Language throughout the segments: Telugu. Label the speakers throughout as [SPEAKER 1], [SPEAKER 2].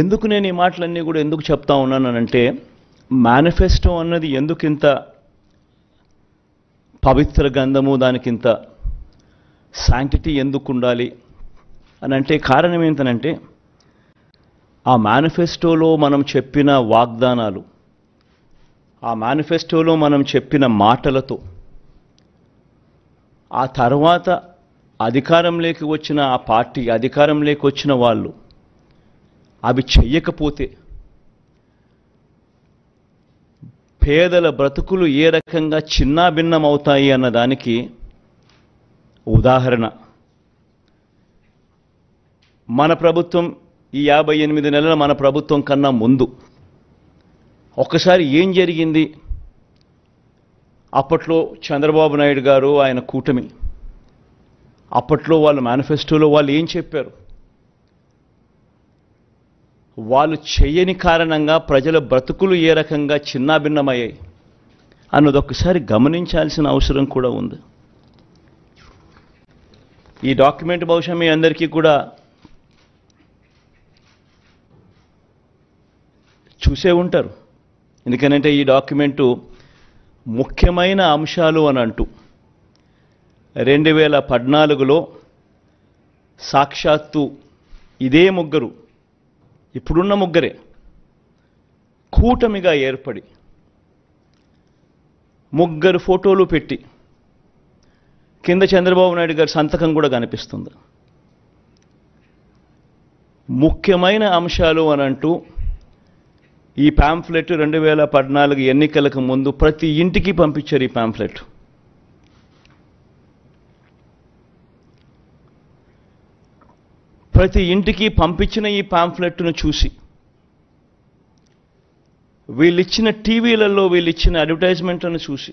[SPEAKER 1] ఎందుకు నేను ఈ మాటలన్నీ కూడా ఎందుకు చెప్తా ఉన్నానంటే మేనిఫెస్టో అన్నది ఎందుకింత పవిత్ర గ్రంథము, దానికింత శాంక్టిటీ ఎందుకు ఉండాలి అని అంటే కారణం ఏంటనంటే ఆ మేనిఫెస్టోలో మనం చెప్పిన వాగ్దానాలు, ఆ మేనిఫెస్టోలో మనం చెప్పిన మాటలతో ఆ తర్వాత అధికారంలోకి వచ్చిన ఆ పార్టీ, అధికారంలోకి వచ్చిన వాళ్ళు అవి చెయ్యకపోతే పేదల బ్రతుకులు ఏ రకంగా చిన్నాభిన్నమవుతాయి అన్నదానికి ఉదాహరణ మన ప్రభుత్వం, ఈ 58 నెలల మన ప్రభుత్వం కన్నా ముందు ఒక్కసారి ఏం జరిగింది? అప్పట్లో చంద్రబాబు నాయుడు గారు, ఆయన కూటమి, అప్పట్లో వాళ్ళ మేనిఫెస్టోలో వాళ్ళు ఏం చెప్పారు? వాళ్ళు చేయని కారణంగా ప్రజల బ్రతుకులు ఏ రకంగా చిన్నాభిన్నమయ్యాయి అన్నది ఒక్కసారి గమనించాల్సిన అవసరం కూడా ఉంది. ఈ డాక్యుమెంట్ బహుశా మీ అందరికీ కూడా చూసే ఉంటారు. ఎందుకనంటే ఈ డాక్యుమెంటు ముఖ్యమైన అంశాలు అని అంటూ 2014లో సాక్షాత్తు ఇదే ముగ్గురు, ఇప్పుడున్న ముగ్గురే కూటమిగా ఏర్పడి ముగ్గురు ఫోటోలు పెట్టి కింద చంద్రబాబు నాయుడు గారి సంతకం కూడా కనిపిస్తుంది. ముఖ్యమైన అంశాలు అని అంటూ ఈ పాంఫ్లెట్ 2014 ఎన్నికలకు ముందు ప్రతి ఇంటికి పంపించారు. ఈ పాంఫ్లెట్ ప్రతి ఇంటికి పంపించిన ఈ పాంఫ్లెట్ను చూసి వీళ్ళిచ్చిన టీవీలలో వీళ్ళిచ్చిన అడ్వర్టైజ్మెంట్లను చూసి,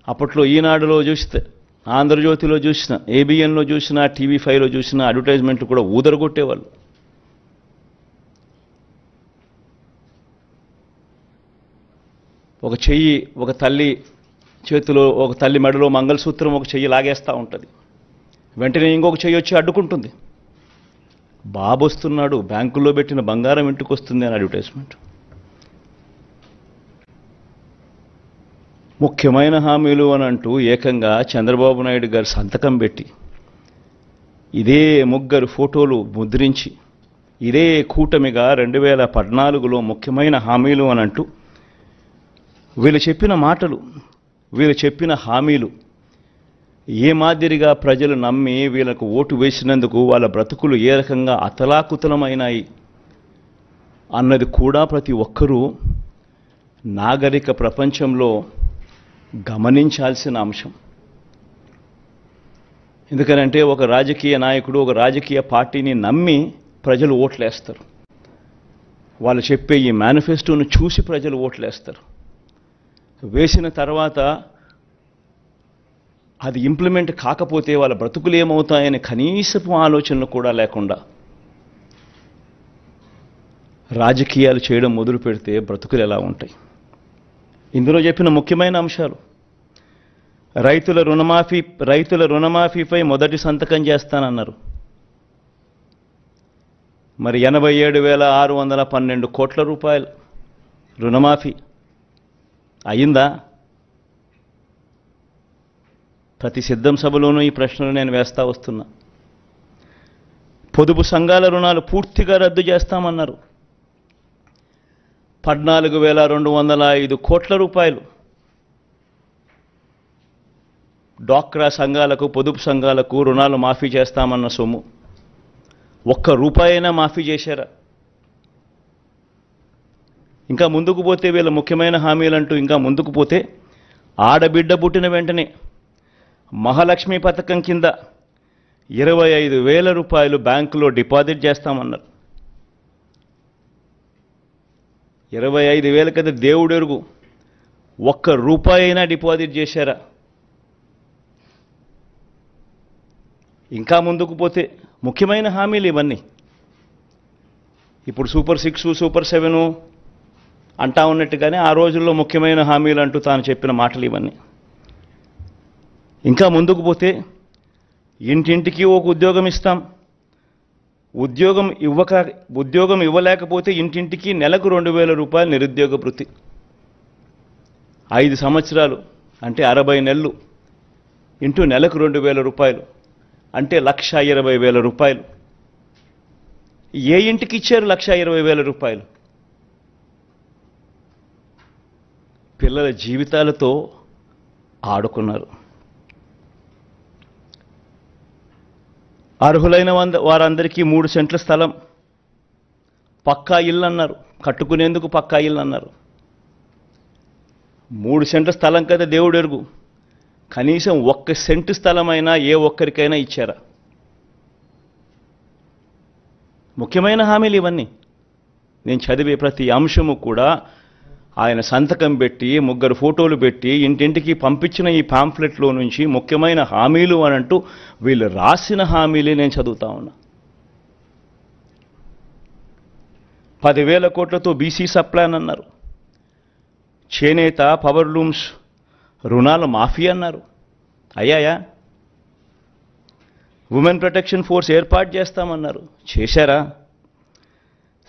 [SPEAKER 1] అప్పట్లో ఈనాడులో చూస్తే, ఆంధ్రజ్యోతిలో చూసిన, ఏబిఎన్లో చూసిన, TV5లో చూసిన అడ్వర్టైజ్మెంట్లు కూడా ఊదరగొట్టేవాళ్ళు. ఒక చెయ్యి, ఒక తల్లి చేతిలో, ఒక తల్లి మెడలో మంగళసూత్రం ఒక చెయ్యి లాగేస్తూ ఉంటుంది, వెంటనే ఇంకొక చెయ్యి వచ్చి అడ్డుకుంటుంది. బాబు వస్తున్నాడు, బ్యాంకుల్లో పెట్టిన బంగారం ఇంటికి వస్తుంది అని అడ్వర్టైజ్మెంట్. ముఖ్యమైన హామీలు అని అంటూ ఏకంగా చంద్రబాబు నాయుడు గారు సంతకం పెట్టి ఇదే ముగ్గురు ఫోటోలు ముద్రించి ఇదే కూటమిగా 2014లో ముఖ్యమైన హామీలు అని అంటూ వీళ్ళు చెప్పిన మాటలు, వీళ్ళు చెప్పిన హామీలు ఏ మాదిరిగా ప్రజలు నమ్మి వీళ్ళకు ఓటు వేసినందుకు వాళ్ళ బ్రతుకులు ఏ రకంగా అతలాకుతలమైనాయి అన్నది కూడా ప్రతి ఒక్కరూ నాగరిక ప్రపంచంలో గమనించాల్సిన అంశం. ఎందుకనంటే ఒక రాజకీయ నాయకుడు, ఒక రాజకీయ పార్టీని నమ్మి ప్రజలు ఓట్లేస్తారు. వాళ్ళు చెప్పే ఈ మేనిఫెస్టోను చూసి ప్రజలు ఓట్లేస్తారు. వేసిన తర్వాత అది ఇంప్లిమెంట్ కాకపోతే వాళ్ళ బ్రతుకులు ఏమవుతాయని కనీసపు ఆలోచనలు కూడా లేకుండా రాజకీయాలు చేయడం మొదలు పెడితే బ్రతుకులు ఎలా ఉంటాయి? ఇందులో చెప్పిన ముఖ్యమైన అంశాలు, రైతుల రుణమాఫీపై మొదటి సంతకం చేస్తానన్నారు. మరి 87,612 కోట్ల రూపాయలు రుణమాఫీ అయిందా? ప్రతి సిద్ధం సభలోనూ ఈ ప్రశ్నలు నేను వేస్తా వస్తున్నా. పొదుపు సంఘాల రుణాలు పూర్తిగా రద్దు చేస్తామన్నారు. 14,205 కోట్ల రూపాయలు డ్వాక్రా సంఘాలకు, పొదుపు సంఘాలకు రుణాలు మాఫీ చేస్తామన్న సొమ్ము ఒక్క రూపాయైనా మాఫీ చేశారా? ఇంకా ముందుకు పోతే వీళ్ళ ముఖ్యమైన హామీలంటూ ఇంకా ముందుకు పోతే ఆడబిడ్డ పుట్టిన వెంటనే మహాలక్ష్మి పథకం కింద 25,000 రూపాయలు బ్యాంకులో డిపాజిట్ చేస్తామన్నారు. 25,000 కదా దేవుడెరుగు, ఒక్క రూపాయి అయినా డిపాజిట్ చేశారా? ఇంకా ముందుకు పోతే ముఖ్యమైన హామీలు ఇవన్నీ. ఇప్పుడు సూపర్ 6, సూపర్ 7 అంటా ఉన్నట్టుగానే ఆ రోజుల్లో ముఖ్యమైన హామీలు అంటూ తాను చెప్పిన మాటలు ఇవన్నీ. ఇంకా ముందుకు పోతే ఇంటింటికి ఒక ఉద్యోగం ఇస్తాం, ఉద్యోగం ఇవ్వలేకపోతే ఇంటింటికి నెలకు 2,000 రూపాయలు నిరుద్యోగ భృతి. 5 సంవత్సరాలు అంటే 60 నెలలు ఇంటూ నెలకు 2,000 రూపాయలు అంటే 1,20,000 రూపాయలు. ఏ ఇంటికి ఇచ్చారు 1,20,000 రూపాయలు? పిల్లల జీవితాలతో ఆడుకున్నారు. అర్హులైన వారందరికీ 3 సెంట్ల స్థలం, పక్కా ఇల్లు అన్నారు, కట్టుకునేందుకు పక్కా ఇల్లు అన్నారు. 3 సెంట్ల స్థలం కదా దేవుడు ఎరుగు, కనీసం 1 సెంటు స్థలమైనా ఏ ఒక్కరికైనా ఇచ్చారా? ముఖ్యమైన హామీలు ఇవన్నీ. నేను చదివే ప్రతి అంశము కూడా ఆయన సంతకం పెట్టి 3 ఫోటోలు పెట్టి ఇంటింటికి పంపించిన ఈ పాంఫ్లెట్లో నుంచి ముఖ్యమైన హామీలు అని అంటూ వీళ్ళు రాసిన హామీలే నేను చదువుతా ఉన్నా. 10,000 కోట్లతో బీసీ సప్లాన్ అన్నారు. చేనేత, పవర్ లూమ్స్ రుణాల మాఫీ అన్నారు. అయ్యాయా? ఉమెన్ ప్రొటెక్షన్ ఫోర్స్ ఏర్పాటు చేస్తామన్నారు. చేశారా?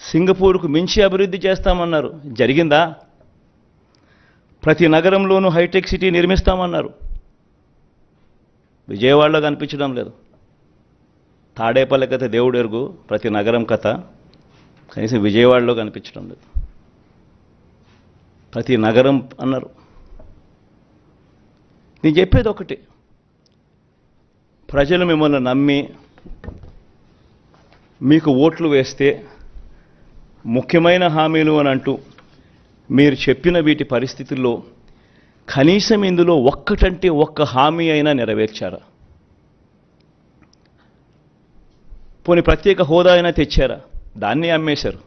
[SPEAKER 1] సింగపూర్కు మించి అభివృద్ధి చేస్తామన్నారు. జరిగిందా? ప్రతి నగరంలోనూ హైటెక్ సిటీ నిర్మిస్తామన్నారు. విజయవాడలో కనిపించడం లేదు. తాడేపల్లి కథ దేవుడు ఎరుగు, ప్రతి నగరం కథ కనీసం విజయవాడలో కనిపించడం లేదు. ప్రతి నగరం అన్నారు. నేను చెప్పేది ఒకటి, ప్రజలు మిమ్మల్ని నమ్మి మీకు ఓట్లు వేస్తే ముఖ్యమైన హామీలు అని అంటూ మీరు చెప్పిన వీటి పరిస్థితుల్లో కనీసం ఇందులో ఒక్కటంటే ఒక్క హామీ అయినా నెరవేర్చారా? పోనీ ప్రత్యేక హోదా అయినా తెచ్చారా? దాన్ని అమ్మేశారు.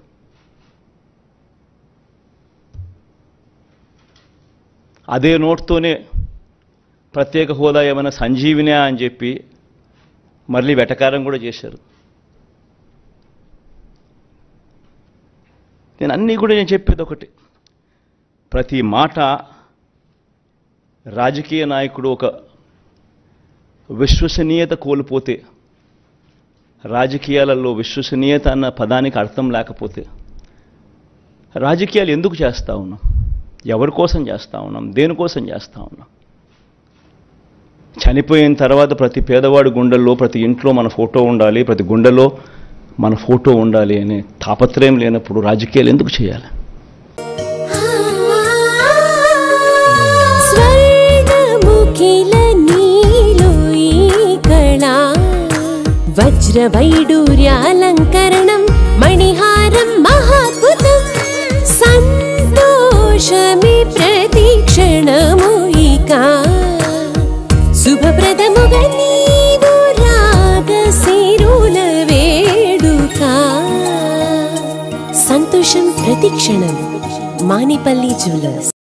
[SPEAKER 1] అదే నోట్తోనే ప్రత్యేక హోదా ఏమైనా సంజీవినా అని చెప్పి మళ్ళీ వెటకారం కూడా చేశారు. నేను చెప్పేది ఒకటి, ప్రతి మాట రాజకీయ నాయకుడు ఒక విశ్వసనీయత కోల్పోతే, రాజకీయాలలో విశ్వసనీయత అన్న పదానికి అర్థం లేకపోతే రాజకీయాలు ఎందుకు చేస్తూ ఉన్నాం? ఎవరి కోసం చేస్తూ ఉన్నాం? దేనికోసం చేస్తూ ఉన్నాం? చనిపోయిన తర్వాత ప్రతి పేదవాడి గుండెల్లో, ప్రతి ఇంట్లో మన ఫోటో ఉండాలి, ప్రతి గుండెలో మన ఫోటో ఉండాలి అనే తాపత్రయం లేనప్పుడు రాజకీయాలు ఎందుకు చేయాలి?
[SPEAKER 2] వజ్రవైడూర్యాలంకరణం మణిహారం మహాద్భుతం సంతోషమే ప్రతిక్షణము ఇక శుభప్రదముగా నీవు రాగసిరుల వేడుక సంతోషం ప్రతిక్షణం మానిపల్లి జ్యువెలర్స్.